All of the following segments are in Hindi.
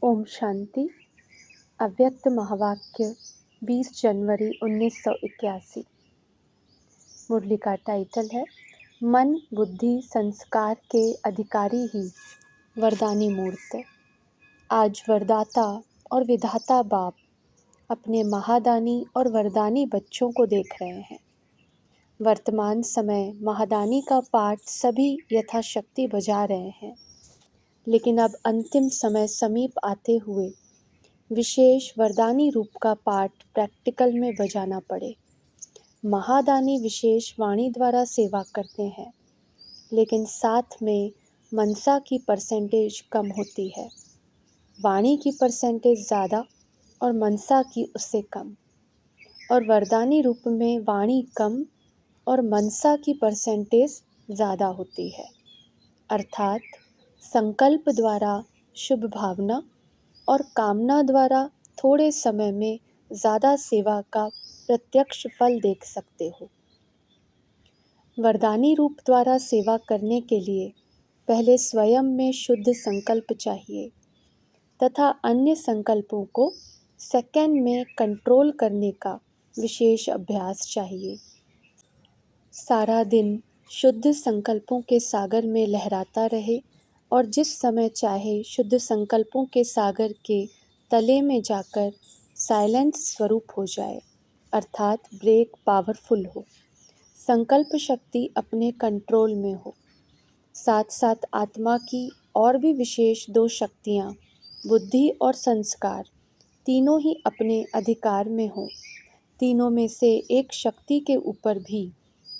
ओम शांति। अव्यक्त महावाक्य 20 जनवरी 1981। मुरली का टाइटल है मन बुद्धि संस्कार के अधिकारी ही वरदानी मूर्त। आज वरदाता और विधाता बाप अपने महादानी और वरदानी बच्चों को देख रहे हैं। वर्तमान समय महादानी का पाठ सभी यथाशक्ति बजा रहे हैं, लेकिन अब अंतिम समय समीप आते हुए विशेष वरदानी रूप का पाठ प्रैक्टिकल में बजाना पड़े। महादानी विशेष वाणी द्वारा सेवा करते हैं, लेकिन साथ में मनसा की परसेंटेज कम होती है। वाणी की परसेंटेज ज़्यादा और मनसा की उससे कम, और वरदानी रूप में वाणी कम और मनसा की परसेंटेज ज़्यादा होती है। अर्थात संकल्प द्वारा शुभ भावना और कामना द्वारा थोड़े समय में ज़्यादा सेवा का प्रत्यक्ष फल देख सकते हो। वरदानी रूप द्वारा सेवा करने के लिए पहले स्वयं में शुद्ध संकल्प चाहिए तथा अन्य संकल्पों को सेकंड में कंट्रोल करने का विशेष अभ्यास चाहिए। सारा दिन शुद्ध संकल्पों के सागर में लहराता रहे और जिस समय चाहे शुद्ध संकल्पों के सागर के तले में जाकर साइलेंट स्वरूप हो जाए, अर्थात ब्रेक पावरफुल हो, संकल्प शक्ति अपने कंट्रोल में हो। साथ साथ आत्मा की और भी विशेष दो शक्तियाँ, बुद्धि और संस्कार, तीनों ही अपने अधिकार में हो। तीनों में से एक शक्ति के ऊपर भी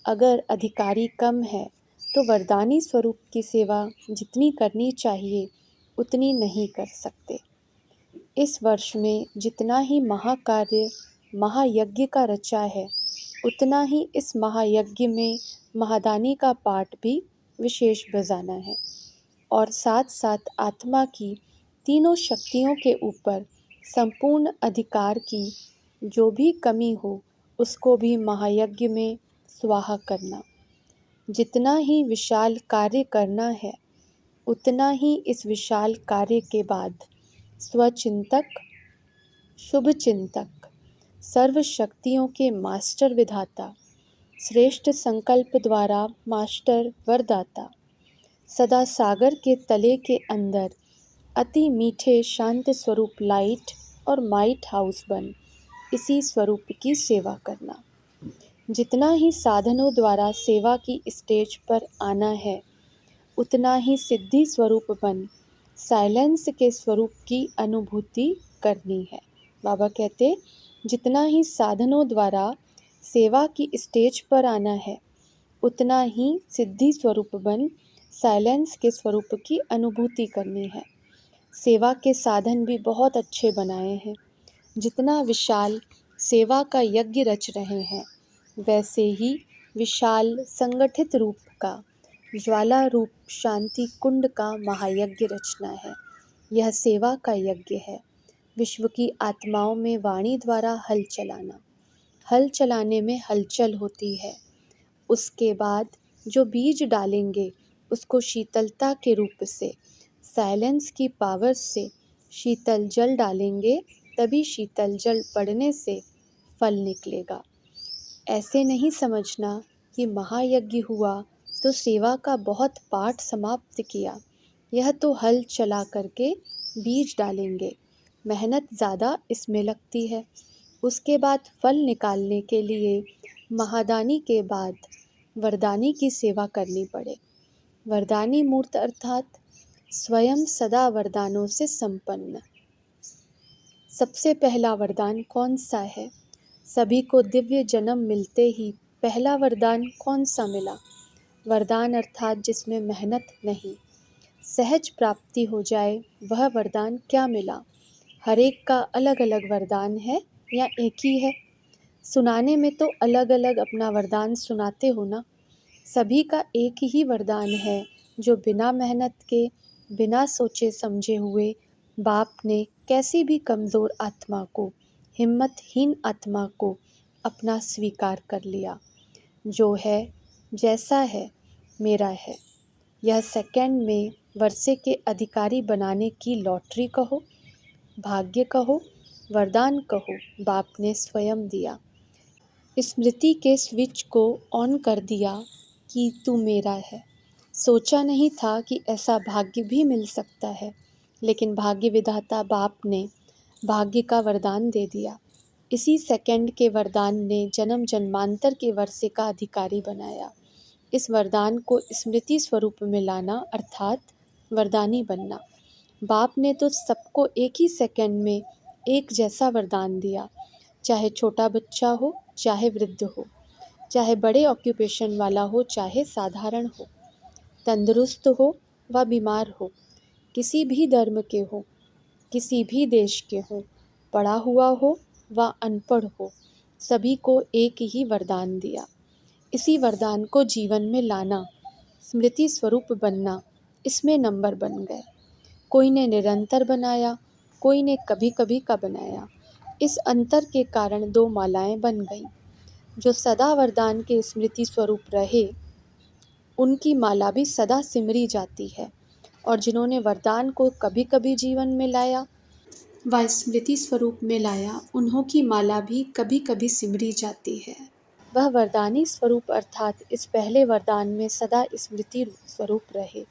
अगर अधिकारी कम है तो वरदानी स्वरूप की सेवा जितनी करनी चाहिए उतनी नहीं कर सकते। इस वर्ष में जितना ही महाकार्य महायज्ञ का रचा है, उतना ही इस महायज्ञ में महादानी का पाठ भी विशेष बजाना है, और साथ साथ आत्मा की तीनों शक्तियों के ऊपर संपूर्ण अधिकार की जो भी कमी हो उसको भी महायज्ञ में स्वाहा करना। जितना ही विशाल कार्य करना है, उतना ही इस विशाल कार्य के बाद स्वचिंतक, शुभ चिंतक, सर्व शक्तियों के मास्टर विधाता, श्रेष्ठ संकल्प द्वारा मास्टर वरदाता, सदा सागर के तले के अंदर अति मीठे शांत स्वरूप लाइट और माइट हाउस बन इसी स्वरूप की सेवा करना। जितना ही साधनों द्वारा सेवा की स्टेज पर आना है, उतना ही सिद्धि स्वरूप बन साइलेंस के स्वरूप की अनुभूति करनी है। बाबा कहते, जितना ही साधनों द्वारा सेवा की स्टेज पर आना है, उतना ही सिद्धि स्वरूप बन साइलेंस के स्वरूप की अनुभूति करनी है। सेवा के साधन भी बहुत अच्छे बनाए हैं। जितना विशाल सेवा का यज्ञ रच रहे हैं, वैसे ही विशाल संगठित रूप का ज्वाला रूप शांति कुंड का महायज्ञ रचना है। यह सेवा का यज्ञ है। विश्व की आत्माओं में वाणी द्वारा हल चलाना। हल चलाने में हलचल होती है। उसके बाद जो बीज डालेंगे उसको शीतलता के रूप से, साइलेंस की पावर से शीतल जल डालेंगे, तभी शीतल जल पड़ने से फल निकलेगा। ऐसे नहीं समझना कि महायज्ञ हुआ तो सेवा का बहुत पाठ समाप्त किया। यह तो हल चला करके बीज डालेंगे, मेहनत ज़्यादा इसमें लगती है। उसके बाद फल निकालने के लिए महादानी के बाद वरदानी की सेवा करनी पड़े। वरदानी मूर्त अर्थात स्वयं सदा वरदानों से संपन्न। सबसे पहला वरदान कौन सा है? सभी को दिव्य जन्म मिलते ही पहला वरदान कौन सा मिला? वरदान अर्थात जिसमें मेहनत नहीं, सहज प्राप्ति हो जाए, वह वरदान क्या मिला? हर एक का अलग अलग वरदान है या एक ही है? सुनाने में तो अलग अलग अपना वरदान सुनाते हो ना। सभी का एक ही वरदान है, जो बिना मेहनत के, बिना सोचे समझे हुए बाप ने कैसी भी कमज़ोर आत्मा को, हिम्मतहीन आत्मा को अपना स्वीकार कर लिया। जो है जैसा है मेरा है। यह सेकंड में वर्षे के अधिकारी बनाने की लॉटरी कहो भाग्य कहो, वरदान कहो, बाप ने स्वयं दिया। स्मृति के स्विच को ऑन कर दिया कि तू मेरा है। सोचा नहीं था कि ऐसा भाग्य भी मिल सकता है, लेकिन भाग्य विधाता बाप ने भाग्य का वरदान दे दिया। इसी सेकंड के वरदान ने जन्म जन्मांतर के वर्षे का अधिकारी बनाया। इस वरदान को स्मृति स्वरूप में लाना अर्थात वरदानी बनना। बाप ने तो सबको एक ही सेकंड में एक जैसा वरदान दिया, चाहे छोटा बच्चा हो, चाहे वृद्ध हो, चाहे बड़े ऑक्यूपेशन वाला हो, चाहे साधारण हो, तंदुरुस्त हो व बीमार हो, किसी भी धर्म के हो, किसी भी देश के हो, पढ़ा हुआ हो व अनपढ़ हो, सभी को एक ही वरदान दिया। इसी वरदान को जीवन में लाना, स्मृति स्वरूप बनना, इसमें नंबर बन गए। कोई ने निरंतर बनाया, कोई ने कभी कभी का बनाया। इस अंतर के कारण दो मालाएं बन गईं। जो सदा वरदान के स्मृति स्वरूप रहे, उनकी माला भी सदा सिमरी जाती है, और जिन्होंने वरदान को कभी कभी जीवन में लाया व स्मृति स्वरूप में लाया, उन्हों की माला भी कभी कभी सिमरी जाती है। वह वरदानी स्वरूप अर्थात इस पहले वरदान में सदा स्मृति स्वरूप रहे।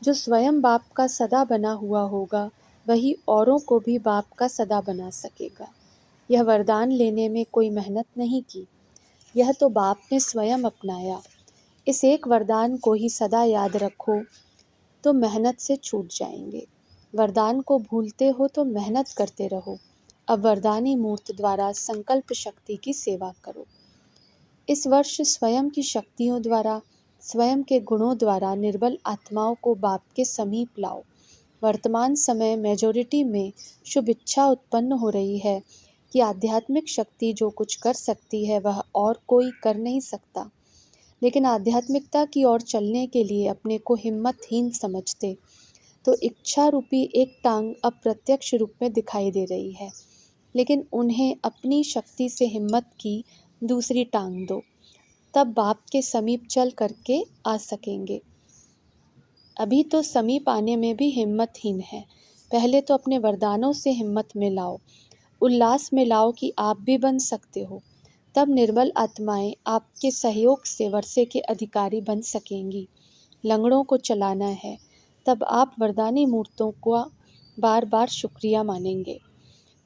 जो स्वयं बाप का सदा बना हुआ होगा, वही औरों को भी बाप का सदा बना सकेगा। यह वरदान लेने में कोई मेहनत नहीं की, यह तो बाप ने स्वयं अपनाया। इस एक वरदान को ही सदा याद रखो तो मेहनत से छूट जाएंगे। वरदान को भूलते हो तो मेहनत करते रहो। अब वरदानी मूर्त द्वारा संकल्प शक्ति की सेवा करो। इस वर्ष स्वयं की शक्तियों द्वारा, स्वयं के गुणों द्वारा निर्बल आत्माओं को बाप के समीप लाओ। वर्तमान समय मेजॉरिटी में शुभ इच्छा उत्पन्न हो रही है कि आध्यात्मिक शक्ति जो कुछ कर सकती है वह और कोई कर नहीं सकता, लेकिन आध्यात्मिकता की ओर चलने के लिए अपने को हिम्मतहीन समझते, तो इच्छा रूपी एक टांग अप्रत्यक्ष रूप में दिखाई दे रही है, लेकिन उन्हें अपनी शक्ति से हिम्मत की दूसरी टांग दो, तब बाप के समीप चल करके आ सकेंगे। अभी तो समीप आने में भी हिम्मतहीन है। पहले तो अपने वरदानों से हिम्मत में लाओ, उल्लास में लाओ कि आप भी बन सकते हो। तब निर्बल आत्माएं आपके सहयोग से वर्षे के अधिकारी बन सकेंगी। लंगड़ों को चलाना है, तब आप वरदानी मूर्तों को बार बार शुक्रिया मानेंगे।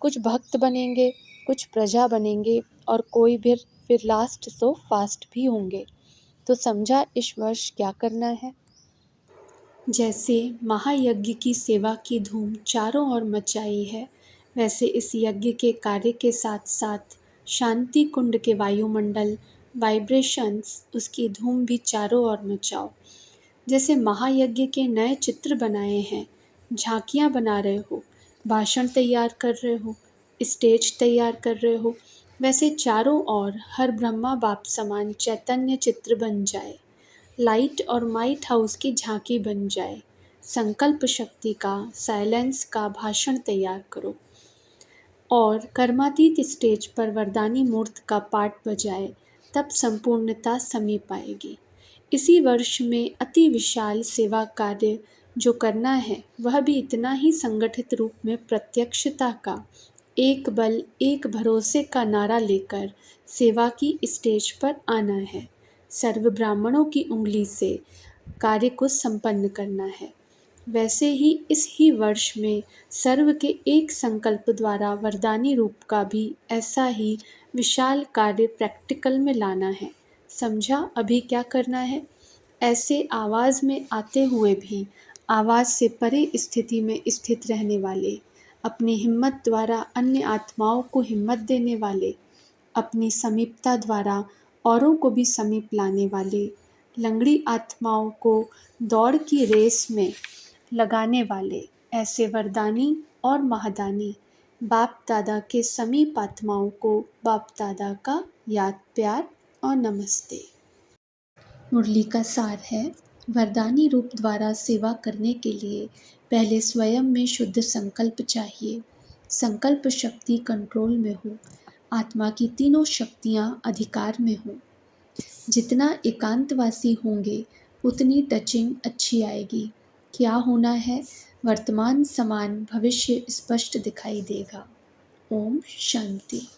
कुछ भक्त बनेंगे, कुछ प्रजा बनेंगे, और कोई भी फिर लास्ट सो फास्ट भी होंगे। तो समझा इस वर्ष क्या करना है। जैसे महायज्ञ की सेवा की धूम चारों ओर मचाई है, वैसे इस यज्ञ के कार्य के साथ साथ शांति कुंड के वायुमंडल वाइब्रेशंस, उसकी धूम भी चारों ओर मचाओ। जैसे महायज्ञ के नए चित्र बनाए हैं, झांकियाँ बना रहे हो, भाषण तैयार कर रहे हो, स्टेज तैयार कर रहे हो, वैसे चारों ओर हर ब्रह्मा बाप समान चैतन्य चित्र बन जाए, लाइट और माइट हाउस की झांकी बन जाए। संकल्प शक्ति का, साइलेंस का भाषण तैयार करो और कर्मातीत स्टेज पर वरदानी मूर्त का पाठ बजाए, तब संपूर्णता समीप आएगी। इसी वर्ष में अति विशाल सेवा कार्य जो करना है, वह भी इतना ही संगठित रूप में प्रत्यक्षता का, एक बल एक भरोसे का नारा लेकर सेवा की स्टेज पर आना है। सर्व ब्राह्मणों की उंगली से कार्य को संपन्न करना है। वैसे ही इस ही वर्ष में सर्व के एक संकल्प द्वारा वरदानी रूप का भी ऐसा ही विशाल कार्य प्रैक्टिकल में लाना है। समझा अभी क्या करना है। ऐसे आवाज़ में आते हुए भी आवाज़ से परे स्थिति में स्थित रहने वाले, अपनी हिम्मत द्वारा अन्य आत्माओं को हिम्मत देने वाले, अपनी समीपता द्वारा औरों को भी समीप लाने वाले, लंगड़ी आत्माओं को दौड़ की रेस में लगाने वाले, ऐसे वरदानी और महादानी बाप दादा के समीप आत्माओं को बाप दादा का याद प्यार और नमस्ते। मुरली का सार है, वरदानी रूप द्वारा सेवा करने के लिए पहले स्वयं में शुद्ध संकल्प चाहिए। संकल्प शक्ति कंट्रोल में हो, आत्मा की तीनों शक्तियाँ अधिकार में हो। जितना एकांतवासी होंगे उतनी टचिंग अच्छी आएगी। क्या होना है, वर्तमान समान भविष्य स्पष्ट दिखाई देगा। ओम शांति।